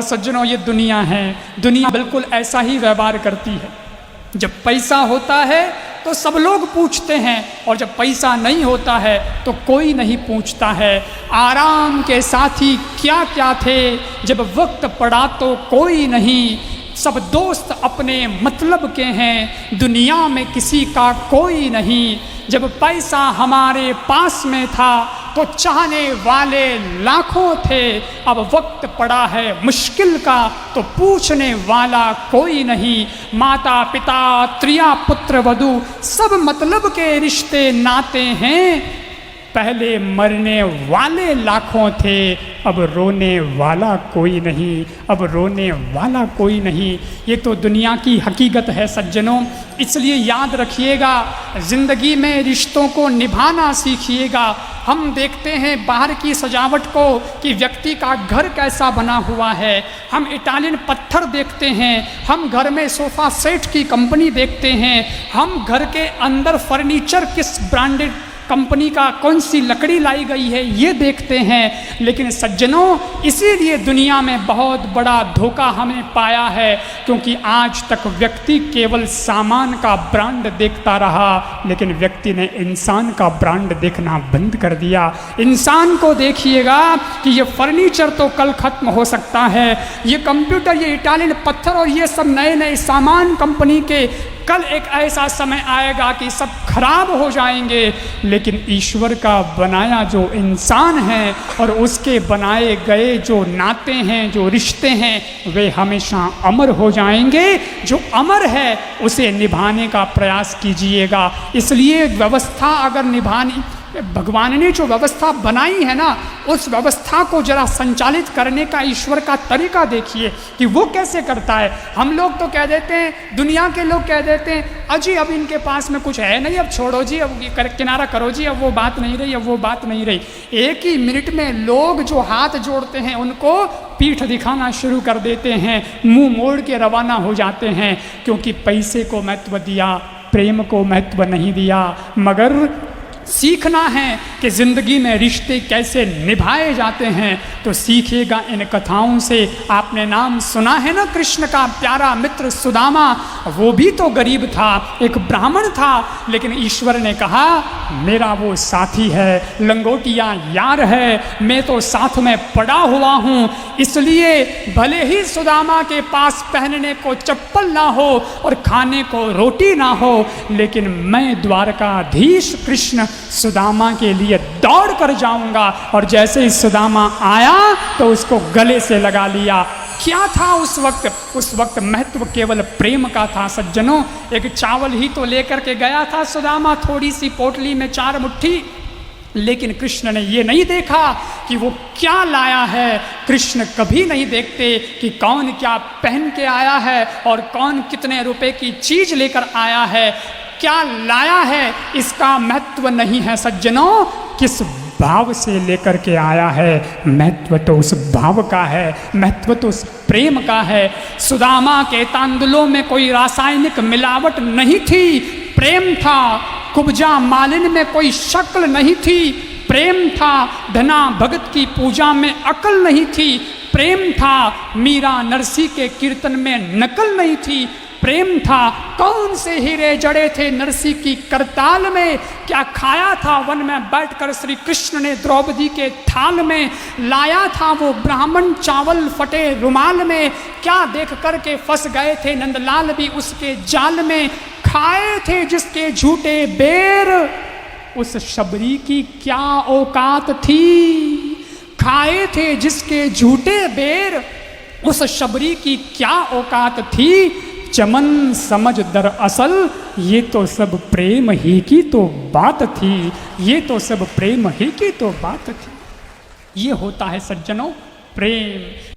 सज्जनों, ये दुनिया है, दुनिया बिल्कुल ऐसा ही व्यवहार करती है। जब पैसा होता है तो सब लोग पूछते हैं, और जब पैसा नहीं होता है तो कोई नहीं पूछता है। आराम के साथी क्या क्या थे, जब वक्त पड़ा तो कोई नहीं। सब दोस्त अपने मतलब के हैं, दुनिया में किसी का कोई नहीं। जब पैसा हमारे पास में था तो चाहने वाले लाखों थे, अब वक्त पड़ा है मुश्किल का तो पूछने वाला कोई नहीं। माता पिता त्रिया पुत्र वधू सब मतलब के रिश्ते नाते हैं, पहले मरने वाले लाखों थे, अब रोने वाला कोई नहीं, अब रोने वाला कोई नहीं। ये तो दुनिया की हकीकत है सज्जनों, इसलिए याद रखिएगा, ज़िंदगी में रिश्तों को निभाना सीखिएगा। हम देखते हैं बाहर की सजावट को कि व्यक्ति का घर कैसा बना हुआ है, हम इटालियन पत्थर देखते हैं, हम घर में सोफ़ा सेट की कंपनी देखते हैं, हम घर के अंदर फर्नीचर किस ब्रांडेड कंपनी का कौन सी लकड़ी लाई गई है ये देखते हैं। लेकिन सज्जनों, इसीलिए दुनिया में बहुत बड़ा धोखा हमें पाया है, क्योंकि आज तक व्यक्ति केवल सामान का ब्रांड देखता रहा, लेकिन व्यक्ति ने इंसान का ब्रांड देखना बंद कर दिया। इंसान को देखिएगा कि ये फर्नीचर तो कल खत्म हो सकता है, ये कंप्यूटर, ये इटालियन पत्थर और ये सब नए नए सामान कंपनी के कल एक ऐसा समय आएगा कि सब खराब हो जाएंगे, लेकिन ईश्वर का बनाया जो इंसान है और उसके बनाए गए जो नाते हैं, जो रिश्ते हैं, वे हमेशा अमर हो जाएंगे। जो अमर है उसे निभाने का प्रयास कीजिएगा। इसलिए व्यवस्था अगर निभानी, भगवान ने जो व्यवस्था बनाई है ना, उस व्यवस्था को जरा संचालित करने का ईश्वर का तरीका देखिए कि वो कैसे करता है। हम लोग तो कह देते हैं, दुनिया के लोग कह देते हैं, अजी अब इनके पास में कुछ है नहीं, अब छोड़ो जी, अब किनारा करो जी, अब वो बात नहीं रही, अब वो बात नहीं रही। एक ही मिनट में लोग जो हाथ जोड़ते हैं उनको पीठ दिखाना शुरू कर देते हैं, मुंह मोड़ के रवाना हो जाते हैं, क्योंकि पैसे को महत्व दिया, प्रेम को महत्व नहीं दिया। मगर सीखना है कि ज़िंदगी में रिश्ते कैसे निभाए जाते हैं, तो सीखिएगा इन कथाओं से। आपने नाम सुना है ना कृष्ण का प्यारा मित्र सुदामा, वो भी तो गरीब था, एक ब्राह्मण था, लेकिन ईश्वर ने कहा मेरा वो साथी है, लंगोटिया यार है, मैं तो साथ में पड़ा हुआ हूँ। इसलिए भले ही सुदामा के पास पहनने को चप्पल ना हो और खाने को रोटी ना हो, लेकिन मैं द्वारकाधीश कृष्ण सुदामा के लिए दौड़ कर जाऊंगा। और जैसे ही सुदामा आया तो उसको गले से लगा लिया। क्या था उस वक्त? उस वक्त महत्व केवल प्रेम का था सज्जनों। एक चावल ही तो लेकर के गया था सुदामा, थोड़ी सी पोटली में 4 मुट्ठी, लेकिन कृष्ण ने ये नहीं देखा कि वो क्या लाया है। कृष्ण कभी नहीं देखते कि कौन क्या पहन के आया है और कौन कितने रुपए की चीज लेकर आया है, क्या लाया है इसका महत्व नहीं है सज्जनों, किस भाव से लेकर के आया है, महत्व तो उस भाव का है, महत्व तो उस प्रेम का है। सुदामा के तांदुलों में कोई रासायनिक मिलावट नहीं थी, प्रेम था। कुब्जा मालिन में कोई शक्ल नहीं थी, प्रेम था। धना भगत की पूजा में अकल नहीं थी, प्रेम था। मीरा नरसी के कीर्तन में नकल नहीं थी, प्रेम था। कौन से हीरे जड़े थे नरसी की करताल में, क्या खाया था वन में बैठकर श्री कृष्ण ने द्रौपदी के थाल में, लाया था वो ब्राह्मण चावल फटे रुमाल में, क्या देख करके फंस गए थे नंदलाल भी उसके जाल में, खाए थे जिसके झूठे बेर, उस शबरी की क्या औकात थी, खाए थे जिसके झूठे बेर, उस शबरी की क्या औकात थी। चमन समझ दरअसल ये तो सब प्रेम ही की तो बात थी, ये तो सब प्रेम ही की तो बात थी। ये होता है सज्जनों प्रेम।